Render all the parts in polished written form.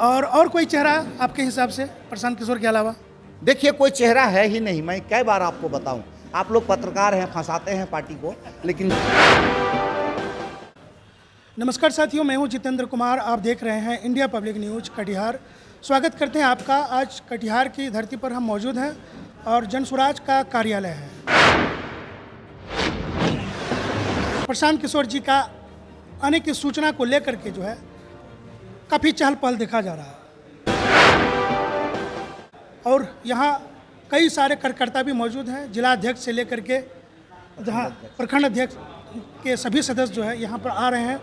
और कोई चेहरा आपके हिसाब से प्रशांत किशोर के अलावा? देखिए, कोई चेहरा है ही नहीं। मैं कई बार आपको बताऊं, आप लोग पत्रकार हैं, फंसाते हैं पार्टी को, लेकिन नमस्कार साथियों, मैं हूं जितेंद्र कुमार। आप देख रहे हैं इंडिया पब्लिक न्यूज़ कटिहार। स्वागत करते हैं आपका। आज कटिहार की धरती पर हम मौजूद हैं और जनसुराज का कार्यालय है। प्रशांत किशोर जी का आने की सूचना को लेकर के जो है काफ़ी चहल पहल देखा जा रहा है और यहाँ कई सारे कार्यकर्ता भी मौजूद हैं। जिला अध्यक्ष से लेकर के जहाँ प्रखंड अध्यक्ष के सभी सदस्य जो है यहाँ पर आ रहे हैं।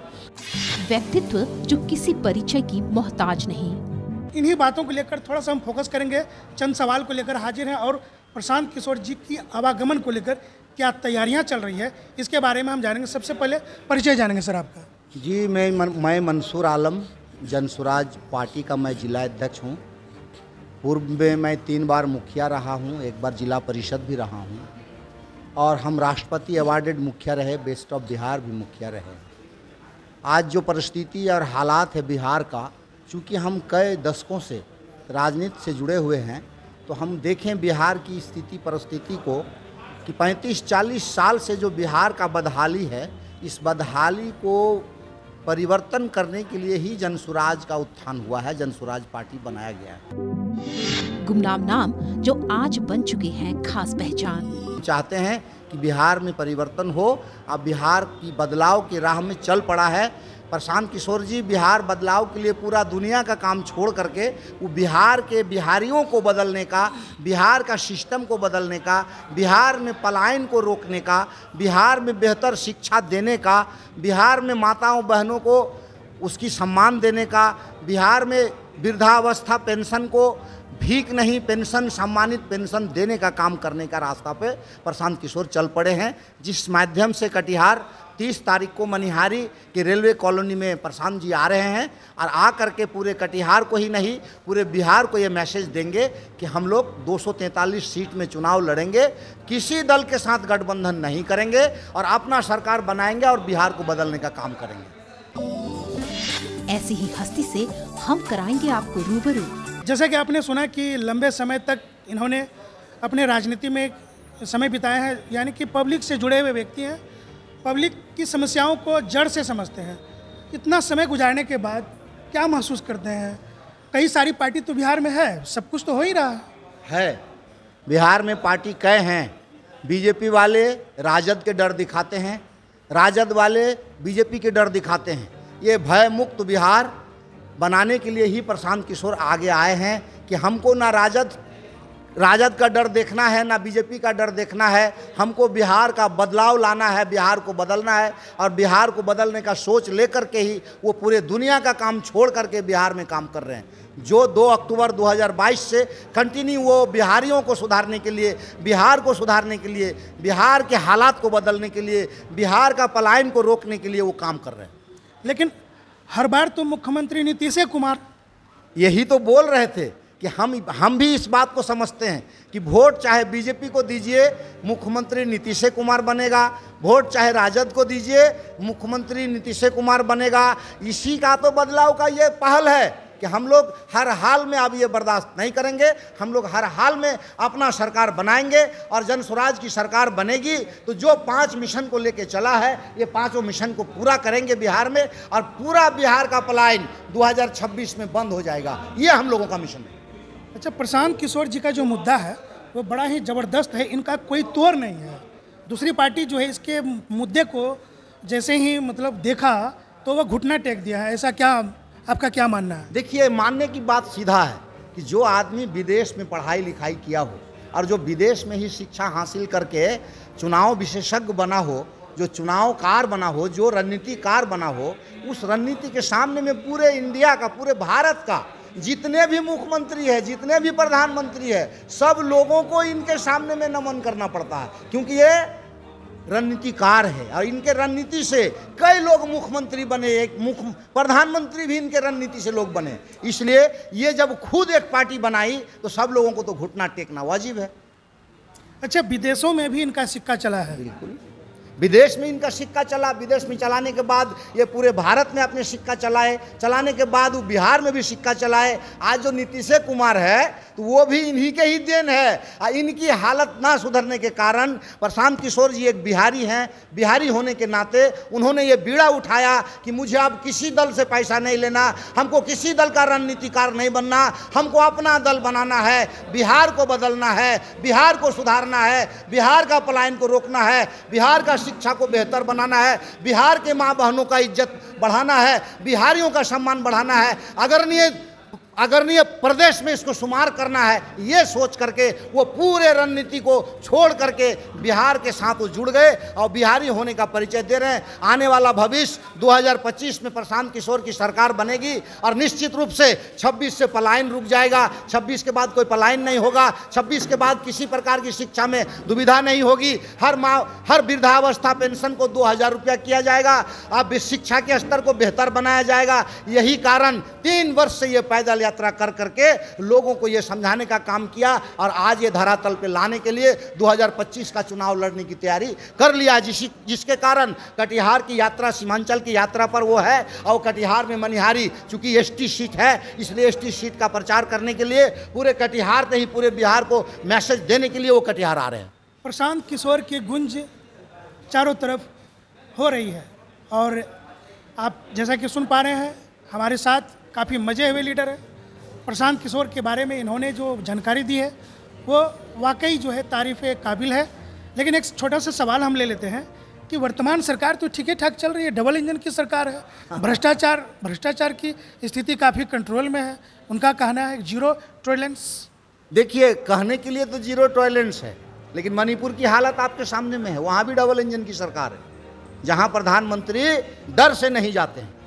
व्यक्तित्व जो किसी परिचय की मोहताज नहीं। इन्हीं बातों को लेकर थोड़ा सा हम फोकस करेंगे। चंद सवाल को लेकर हाजिर हैं और प्रशांत किशोर जी की आवागमन को लेकर क्या तैयारियां चल रही है, इसके बारे में हम जानेंगे। सबसे पहले परिचय जानेंगे सर आपका। जी, मैं मंसूर आलम, जनसुराज पार्टी का मैं जिला अध्यक्ष हूँ। पूर्व में मैं 3 बार मुखिया रहा हूँ, 1 बार जिला परिषद भी रहा हूँ और हम राष्ट्रपति अवार्डेड मुखिया रहे, बेस्ट ऑफ बिहार भी मुखिया रहे। आज जो परिस्थिति और हालात है बिहार का, चूँकि हम कई दशकों से राजनीति से जुड़े हुए हैं, तो हम देखें बिहार की स्थिति परिस्थिति को कि 35-40 साल से जो बिहार का बदहाली है, इस बदहाली को परिवर्तन करने के लिए ही जनसुराज का उत्थान हुआ है, जनसुराज पार्टी बनाया गया है। गुमनाम नाम जो आज बन चुके हैं खास पहचान। चाहते हैं कि बिहार में परिवर्तन हो। अब बिहार की बदलाव की राह में चल पड़ा है प्रशांत किशोर जी। बिहार बदलाव के लिए पूरा दुनिया का काम छोड़ करके वो बिहार के बिहारियों को बदलने का, बिहार का सिस्टम को बदलने का, बिहार में पलायन को रोकने का, बिहार में बेहतर शिक्षा देने का, बिहार में माताओं बहनों को उसकी सम्मान देने का, बिहार में वृद्धावस्था पेंशन को भीख नहीं, पेंशन, सम्मानित पेंशन देने का काम करने का रास्ता पे प्रशांत किशोर चल पड़े हैं। जिस माध्यम से कटिहार 30 तारीख को मनिहारी के रेलवे कॉलोनी में प्रशांत जी आ रहे हैं और आ करके पूरे कटिहार को ही नहीं, पूरे बिहार को ये मैसेज देंगे कि हम लोग 243 सीट में चुनाव लड़ेंगे, किसी दल के साथ गठबंधन नहीं करेंगे और अपना सरकार बनाएंगे और बिहार को बदलने का काम करेंगे। ऐसी ही हस्ती से हम कराएंगे आपको रूबरू। जैसा कि आपने सुना कि लंबे समय तक इन्होंने अपने राजनीति में समय बिताया है, यानी कि पब्लिक से जुड़े हुए व्यक्ति हैं, पब्लिक की समस्याओं को जड़ से समझते हैं। इतना समय गुजारने के बाद क्या महसूस करते हैं? कई सारी पार्टी तो बिहार में है, सब कुछ तो हो ही रहा है। बिहार में पार्टी कई हैं। बीजेपी वाले राजद के डर दिखाते हैं, राजद वाले बीजेपी के डर दिखाते हैं। ये भय मुक्त बिहार बनाने के लिए ही प्रशांत किशोर आगे आए हैं कि हमको ना राजद का डर देखना है, ना बीजेपी का डर देखना है। हमको बिहार का बदलाव लाना है, बिहार को बदलना है और बिहार को बदलने का सोच लेकर के ही वो पूरे दुनिया का काम छोड़ करके बिहार में काम कर रहे हैं। जो 2 अक्टूबर 2022 से कंटिन्यू वो बिहारियों को सुधारने के लिए, बिहार को सुधारने के लिए, बिहार के हालात को बदलने के लिए, बिहार का पलायन को रोकने के लिए वो काम कर रहे हैं। लेकिन हर बार तो मुख्यमंत्री नीतीश कुमार यही तो बोल रहे थे कि हम भी इस बात को समझते हैं कि वोट चाहे बीजेपी को दीजिए, मुख्यमंत्री नीतीश कुमार बनेगा, वोट चाहे राजद को दीजिए, मुख्यमंत्री नीतीश कुमार बनेगा। इसी का तो बदलाव का ये पहल है कि हम लोग हर हाल में अब ये बर्दाश्त नहीं करेंगे। हम लोग हर हाल में अपना सरकार बनाएंगे और जनसुराज की सरकार बनेगी तो जो 5 मिशन को लेके चला है, ये 5 मिशन को पूरा करेंगे बिहार में और पूरा बिहार का पलायन 2026 में बंद हो जाएगा। ये हम लोगों का मिशन है। अच्छा, प्रशांत किशोर जी का जो मुद्दा है वो बड़ा ही ज़बरदस्त है, इनका कोई तोड़ नहीं है। दूसरी पार्टी जो है इसके मुद्दे को जैसे ही मतलब देखा तो वह घुटना टेक दिया है। ऐसा क्या, आपका क्या मानना है? देखिए, मानने की बात सीधा है कि जो आदमी विदेश में पढ़ाई लिखाई किया हो और जो विदेश में ही शिक्षा हासिल करके चुनाव विशेषज्ञ बना हो, जो चुनावकार बना हो, जो रणनीतिकार बना हो, उस रणनीति के सामने में पूरे इंडिया का, पूरे भारत का जितने भी मुख्यमंत्री है, जितने भी प्रधानमंत्री है, सब लोगों को इनके सामने में नमन करना पड़ता है क्योंकि ये रणनीतिकार है और इनके रणनीति से कई लोग मुख्यमंत्री बने, एक मुख्य प्रधानमंत्री भी इनके रणनीति से लोग बने। इसलिए ये जब खुद एक पार्टी बनाई तो सब लोगों को तो घुटना टेकना वाजिब है। अच्छा, विदेशों में भी इनका सिक्का चला है? बिल्कुल, विदेश में इनका सिक्का चला, विदेश में चलाने के बाद ये पूरे भारत में अपने सिक्का चलाने के बाद वो बिहार में भी सिक्का चलाए। आज जो नीतीश कुमार है तो वो भी इन्हीं के ही देन है। इनकी हालत ना सुधरने के कारण प्रशांत किशोर जी एक बिहारी हैं, बिहारी होने के नाते उन्होंने ये बीड़ा उठाया कि मुझे अब किसी दल से पैसा नहीं लेना, हमको किसी दल का रणनीतिकार नहीं बनना, हमको अपना दल बनाना है, बिहार को बदलना है, बिहार को सुधारना है, बिहार का पलायन को रोकना है, बिहार का शिक्षा को बेहतर बनाना है, बिहार के माँ बहनों का इज्जत बढ़ाना है, बिहारियों का सम्मान बढ़ाना है, अग्रणी प्रदेश में इसको शुमार करना है। ये सोच करके वो पूरे रणनीति को छोड़ करके बिहार के साथ वो जुड़ गए और बिहारी होने का परिचय दे रहे हैं। आने वाला भविष्य 2025 में प्रशांत किशोर की सरकार बनेगी और निश्चित रूप से 26 से पलायन रुक जाएगा। 26 के बाद कोई पलायन नहीं होगा। 26 के बाद किसी प्रकार की शिक्षा में दुविधा नहीं होगी। हर वृद्धावस्था पेंशन को 2000 रुपया किया जाएगा। अब शिक्षा के स्तर को बेहतर बनाया जाएगा। यही कारण 3 वर्ष से ये पैदल यात्रा कर करके लोगों को ये समझाने का काम किया और आज ये धरातल पे लाने के लिए 2025 का चुनाव लड़ने की तैयारी कर लिया, जिसके कारण कटिहार की यात्रा सीमांचल की यात्रा पर वो है। और कटिहार में मनिहारी चूंकि एसटी सीट है, इसलिए एसटी सीट का प्रचार करने के लिए पूरे कटिहार से ही पूरे बिहार को मैसेज देने के लिए वो कटिहार आ रहे हैं। प्रशांत किशोर की गुंज चारों तरफ हो रही है और आप जैसा कि सुन पा रहे हैं हमारे साथ काफ़ी मजे हुए लीडर है। प्रशांत किशोर के बारे में इन्होंने जो जानकारी दी है वो वाकई जो है तारीफ़ काबिल है। लेकिन एक छोटा सा सवाल हम ले लेते हैं कि वर्तमान सरकार तो ठीक ठाक चल रही है, डबल इंजन की सरकार है, भ्रष्टाचार की स्थिति काफ़ी कंट्रोल में है। उनका कहना है जीरो टॉलरेंस। देखिए, कहने के लिए तो जीरो टॉलरेंस है, लेकिन मणिपुर की हालत आपके सामने में है। वहाँ भी डबल इंजन की सरकार है, जहाँ प्रधानमंत्री डर से नहीं जाते हैं।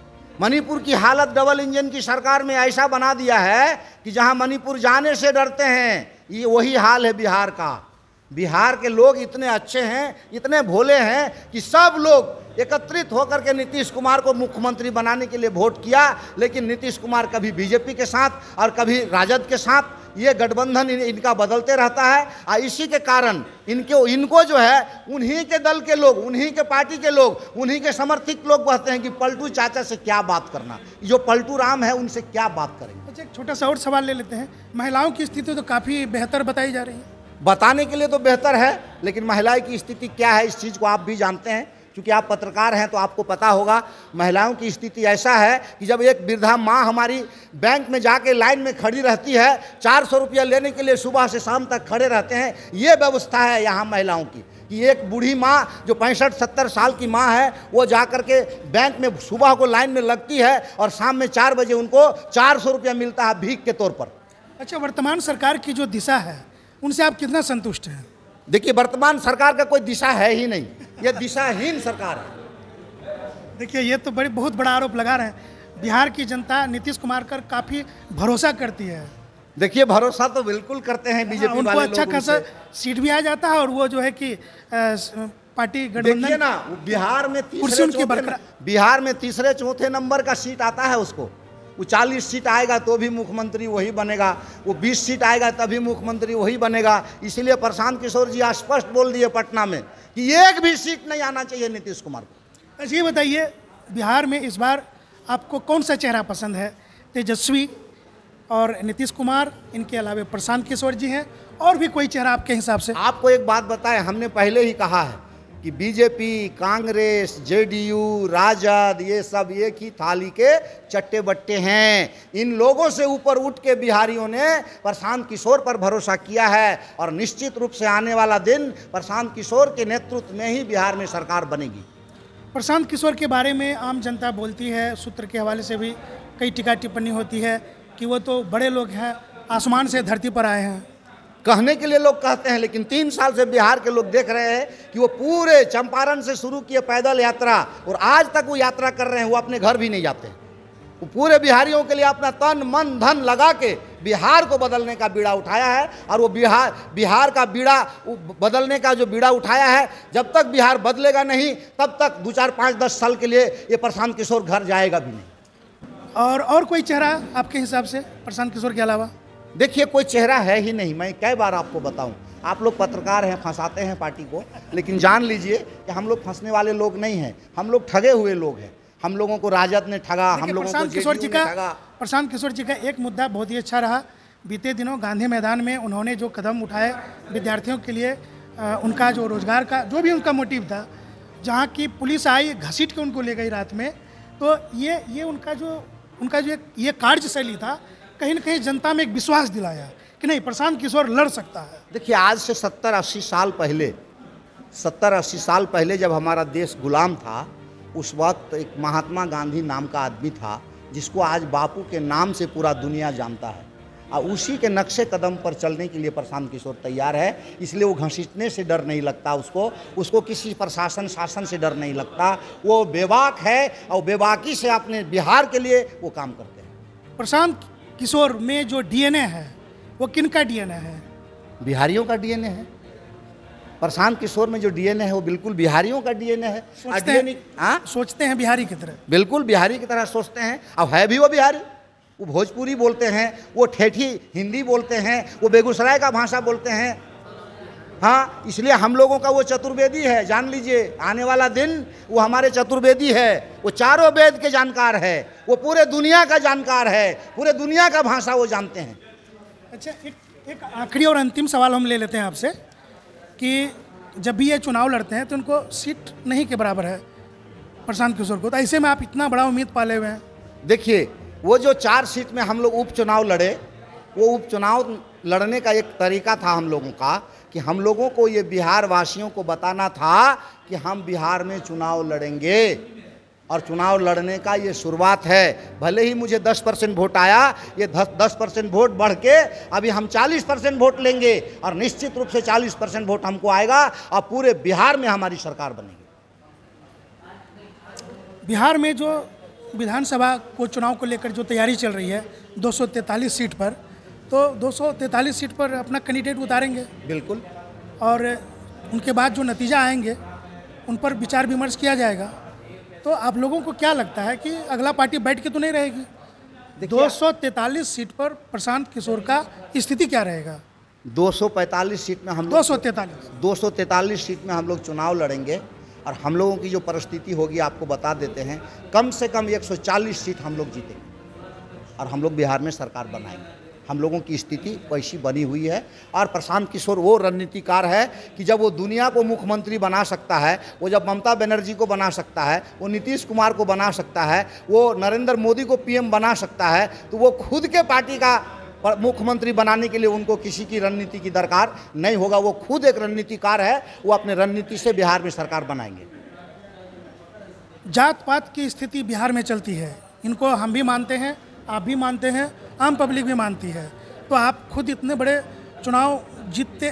मणिपुर की हालत डबल इंजन की सरकार में ऐसा बना दिया है कि जहां मणिपुर जाने से डरते हैं। ये वही हाल है बिहार का। बिहार के लोग इतने अच्छे हैं, इतने भोले हैं कि सब लोग एकत्रित होकर के नीतीश कुमार को मुख्यमंत्री बनाने के लिए वोट किया। लेकिन नीतीश कुमार कभी बीजेपी के साथ और कभी राजद के साथ, ये गठबंधन इनका बदलते रहता है। और इसी के कारण इनको जो है उन्हीं के दल के लोग, उन्हीं के पार्टी के लोग, उन्हीं के समर्थित लोग कहते हैं कि पलटू चाचा से क्या बात करना, जो पलटू राम है उनसे क्या बात करेंगे। अच्छा, एक छोटा सा और सवाल ले लेते हैं। महिलाओं की स्थिति तो काफ़ी बेहतर बताई जा रही है। बताने के लिए तो बेहतर है, लेकिन महिलाओं की स्थिति क्या है इस चीज़ को आप भी जानते हैं, क्योंकि आप पत्रकार हैं तो आपको पता होगा। महिलाओं की स्थिति ऐसा है कि जब एक वृद्धा माँ हमारी बैंक में जाके लाइन में खड़ी रहती है, 400 रुपया लेने के लिए सुबह से शाम तक खड़े रहते हैं। ये व्यवस्था है यहाँ महिलाओं की कि एक बूढ़ी माँ जो 65-70 साल की माँ है, वो जा कर के बैंक में सुबह को लाइन में लगती है और शाम में 4 बजे उनको 400 रुपया मिलता है भीख के तौर पर। अच्छा, वर्तमान सरकार की जो दिशा है उनसे आप कितना संतुष्ट हैं? देखिए, वर्तमान सरकार का कोई दिशा है ही नहीं, ये दिशाहीन सरकार है। देखिए, ये तो बहुत बड़ा आरोप लगा रहे हैं। बिहार की जनता नीतीश कुमार पर काफ़ी भरोसा करती है। देखिए, भरोसा तो बिल्कुल करते हैं बीजेपी उनको वाले अच्छा लोग। खासा सीट भी आ जाता है और वो जो है कि पार्टी गठबंधन, देखिए ना, बिहार में तीसरे चौथे नंबर का सीट आता है उसको। वो 40 सीट आएगा तो भी मुख्यमंत्री वही बनेगा, वो 20 सीट आएगा तभी मुख्यमंत्री वही बनेगा। इसलिए प्रशांत किशोर जी स्पष्ट बोल दिए पटना में कि एक भी सीट नहीं आना चाहिए नीतीश कुमार को। अच्छा, ये बताइए, बिहार में इस बार आपको कौन सा चेहरा पसंद है? तेजस्वी और नीतीश कुमार, इनके अलावा प्रशांत किशोर जी हैं, और भी कोई चेहरा आपके हिसाब से? आपको एक बात बताएं, हमने पहले ही कहा है कि बीजेपी, कांग्रेस, जेडीयू, राजद, ये सब एक ही थाली के चट्टे बट्टे हैं। इन लोगों से ऊपर उठ के बिहारियों ने प्रशांत किशोर पर भरोसा किया है और निश्चित रूप से आने वाला दिन प्रशांत किशोर के नेतृत्व में ही बिहार में सरकार बनेगी। प्रशांत किशोर के बारे में आम जनता बोलती है, सूत्र के हवाले से भी कई टीका टिप्पणी होती है कि वो तो बड़े लोग हैं, आसमान से धरती पर आए हैं। कहने के लिए लोग कहते हैं, लेकिन 3 साल से बिहार के लोग देख रहे हैं कि वो पूरे चंपारण से शुरू किए पैदल यात्रा और आज तक वो यात्रा कर रहे हैं, वो अपने घर भी नहीं जाते। वो पूरे बिहारियों के लिए अपना तन मन धन लगा के बिहार को बदलने का बीड़ा उठाया है। और वो बिहार का बीड़ा बदलने का जो बीड़ा उठाया है, जब तक बिहार बदलेगा नहीं तब तक 2, 4, 5, 10 साल के लिए ये प्रशांत किशोर घर जाएगा भी नहीं। और कोई चेहरा आपके हिसाब से प्रशांत किशोर के अलावा? देखिए, कोई चेहरा है ही नहीं। मैं कई बार आपको बताऊं, आप लोग पत्रकार हैं, फंसाते हैं पार्टी को, लेकिन जान लीजिए कि हम लोग फंसने वाले लोग नहीं हैं, हम लोग ठगे हुए लोग हैं। हम लोगों को राजद ने ठगा, हम लोगों को जेडीयू ने ठगा। प्रशांत किशोर जी का एक मुद्दा बहुत ही अच्छा रहा। बीते दिनों गांधी मैदान में उन्होंने जो कदम उठाए विद्यार्थियों के लिए, उनका जो रोजगार का जो भी उनका मोटिव था, जहाँ की पुलिस आई घसीट के उनको ले गई रात में, तो ये उनका जो ये कार्यशैली था, कहीं ना कहीं जनता में एक विश्वास दिलाया कि नहीं, प्रशांत किशोर लड़ सकता है। देखिए, आज से 70-80 साल पहले जब हमारा देश गुलाम था, उस वक्त एक महात्मा गांधी नाम का आदमी था जिसको आज बापू के नाम से पूरा दुनिया जानता है, और उसी के नक्शे कदम पर चलने के लिए प्रशांत किशोर तैयार है। इसलिए वो घसीटने से डर नहीं लगता, उसको किसी प्रशासन शासन से डर नहीं लगता। वो बेबाक है और बेबाकी से अपने बिहार के लिए वो काम करते हैं। प्रशांत किशोर में जो डीएनए है वो किनका डीएनए है? बिहारियों का डीएनए है। प्रशांत किशोर में जो डीएनए है वो बिल्कुल बिहारियों का डीएनए है। सोचते हैं बिहारी की तरह, बिल्कुल बिहारी की तरह सोचते हैं। अब है भी वो बिहारी, वो भोजपुरी बोलते हैं, वो ठेठी हिंदी बोलते हैं, वो बेगूसराय का भाषा बोलते हैं। हाँ, इसलिए हम लोगों का वो चतुर्वेदी है। जान लीजिए, आने वाला दिन वो हमारे चतुर्वेदी है। वो चारों वेद के जानकार है, वो पूरे दुनिया का जानकार है, पूरे दुनिया का भाषा वो जानते हैं। अच्छा, एक आखिरी और अंतिम सवाल हम ले लेते हैं आपसे कि जब भी ये चुनाव लड़ते हैं तो उनको सीट नहीं के बराबर है प्रशांत किशोर को, तो ऐसे में आप इतना बड़ा उम्मीद पाले हुए हैं। देखिए, वो जो 4 सीट में हम लोग उपचुनाव लड़े, वो उपचुनाव लड़ने का एक तरीका था हम लोगों का कि हम लोगों को ये बिहार वासियों को बताना था कि हम बिहार में चुनाव लड़ेंगे, और चुनाव लड़ने का ये शुरुआत है। भले ही मुझे 10% वोट आया, ये 10% वोट बढ़ के अभी हम 40% वोट लेंगे, और निश्चित रूप से 40% वोट हमको आएगा और पूरे बिहार में हमारी सरकार बनेगी। बिहार में जो विधानसभा को चुनाव को लेकर जो तैयारी चल रही है 243 सीट पर, तो 243 सीट पर अपना कैंडिडेट उतारेंगे बिल्कुल, और उनके बाद जो नतीजा आएंगे उन पर विचार विमर्श किया जाएगा। तो आप लोगों को क्या लगता है कि अगला पार्टी बैठ के तो नहीं रहेगी? 243 सीट पर प्रशांत किशोर का स्थिति क्या रहेगा? 245 सीट में हम 243 सीट में हम लोग चुनाव लड़ेंगे, और हम लोगों की जो परिस्थिति होगी आपको बता देते हैं। कम से कम 140 सीट हम लोग जीतेंगे और हम लोग बिहार में सरकार बनाएंगे। हम लोगों की स्थिति वैसी बनी हुई है। और प्रशांत किशोर वो रणनीतिकार है कि जब वो दुनिया को मुख्यमंत्री बना सकता है, वो जब ममता बनर्जी को बना सकता है, वो नीतीश कुमार को बना सकता है, वो नरेंद्र मोदी को पीएम बना सकता है, तो वो खुद के पार्टी का मुख्यमंत्री बनाने के लिए उनको किसी की रणनीति की दरकार नहीं होगा। वो खुद एक रणनीतिकार है, वो अपने रणनीति से बिहार में सरकार बनाएंगे। जात पात की स्थिति बिहार में चलती है, इनको हम भी मानते हैं, आप भी मानते हैं, आम पब्लिक भी मानती है। तो आप खुद इतने बड़े चुनाव जीतते,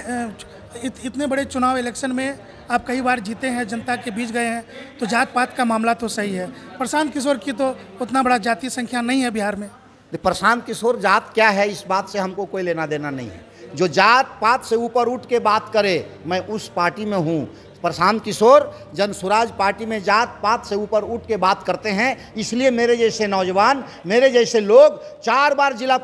इतने बड़े चुनाव इलेक्शन में आप कई बार जीते हैं, जनता के बीच गए हैं, तो जात पात का मामला तो सही है। प्रशांत किशोर की तो उतना बड़ा जातीय संख्या नहीं है बिहार में। प्रशांत किशोर जात क्या है इस बात से हमको कोई लेना देना नहीं है। जो जात पात से ऊपर उठ के बात करे, मैं उस पार्टी में हूँ। प्रशांत किशोर जन स्वराज पार्टी में जात पात से ऊपर उठ के बात करते हैं, इसलिए मेरे जैसे नौजवान, मेरे जैसे लोग 4 बार जिला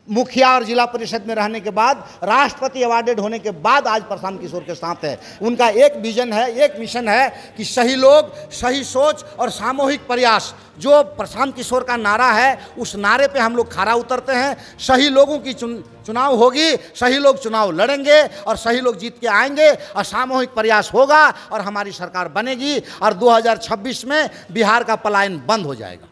मुखिया और जिला परिषद में रहने के बाद, राष्ट्रपति अवार्डेड होने के बाद आज प्रशांत किशोर के साथ है। उनका एक विजन है, एक मिशन है कि सही लोग, सही सोच और सामूहिक प्रयास, जो प्रशांत किशोर का नारा है, उस नारे पे हम लोग खरा उतरते हैं। सही लोगों की चुनाव होगी, सही लोग चुनाव लड़ेंगे और सही लोग जीत के आएंगे और सामूहिक प्रयास होगा और हमारी सरकार बनेगी और 2026 में बिहार का पलायन बंद हो जाएगा।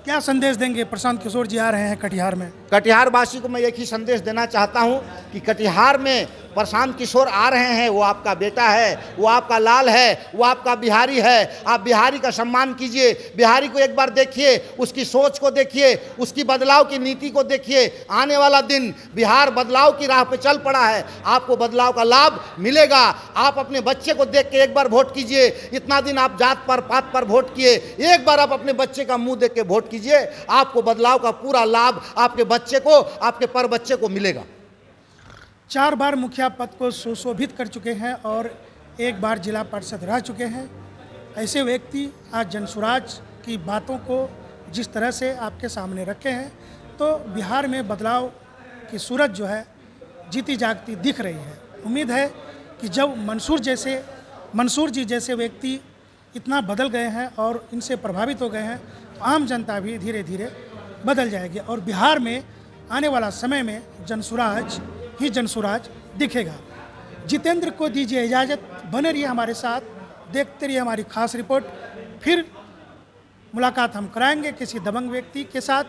क्या संदेश देंगे? प्रशांत किशोर जी आ रहे हैं कटिहार में। कटिहार वासी को मैं एक ही संदेश देना चाहता हूं कि कटिहार में प्रशांत किशोर आ रहे हैं। वो आपका बेटा है, वो आपका लाल है, वो आपका बिहारी है। आप बिहारी का सम्मान कीजिए, बिहारी को एक बार देखिए, उसकी सोच को देखिए, उसकी बदलाव की नीति को देखिए। आने वाला दिन बिहार बदलाव की राह पे चल पड़ा है, आपको बदलाव का लाभ मिलेगा। आप अपने बच्चे को देख के एक बार वोट कीजिए। इतना दिन आप जात पर पात पर वोट किए, एक बार आप अपने बच्चे का मुंह देख के वोट कीजिए, आपको बदलाव का पूरा लाभ आपके बच्चे को, आपके पर बच्चे को मिलेगा। 4 बार मुखिया पद को सुशोभित कर चुके हैं और 1 बार जिला पार्षद रह चुके हैं। ऐसे व्यक्ति आज जनसुराज की बातों को जिस तरह से आपके सामने रखे हैं, तो बिहार में बदलाव की सूरज जो है जीती जागती दिख रही है। उम्मीद है कि जब मंसूर जी जैसे व्यक्ति इतना बदल गए हैं और इनसे प्रभावित हो गए हैं, तो आम जनता भी धीरे धीरे बदल जाएगी और बिहार में आने वाला समय में जनसुराज ही जनसुराज दिखेगा। जितेंद्र को दीजिए इजाज़त, बने रहिए हमारे साथ, देखते रहिए हमारी खास रिपोर्ट। फिर मुलाकात हम कराएंगे किसी दबंग व्यक्ति के साथ,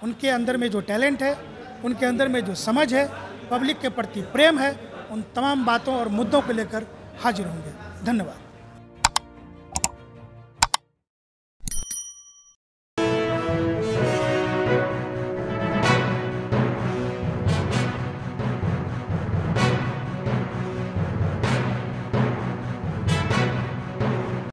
उनके अंदर में जो टैलेंट है, उनके अंदर में जो समझ है, पब्लिक के प्रति प्रेम है, उन तमाम बातों और मुद्दों को लेकर हाजिर होंगे। धन्यवाद।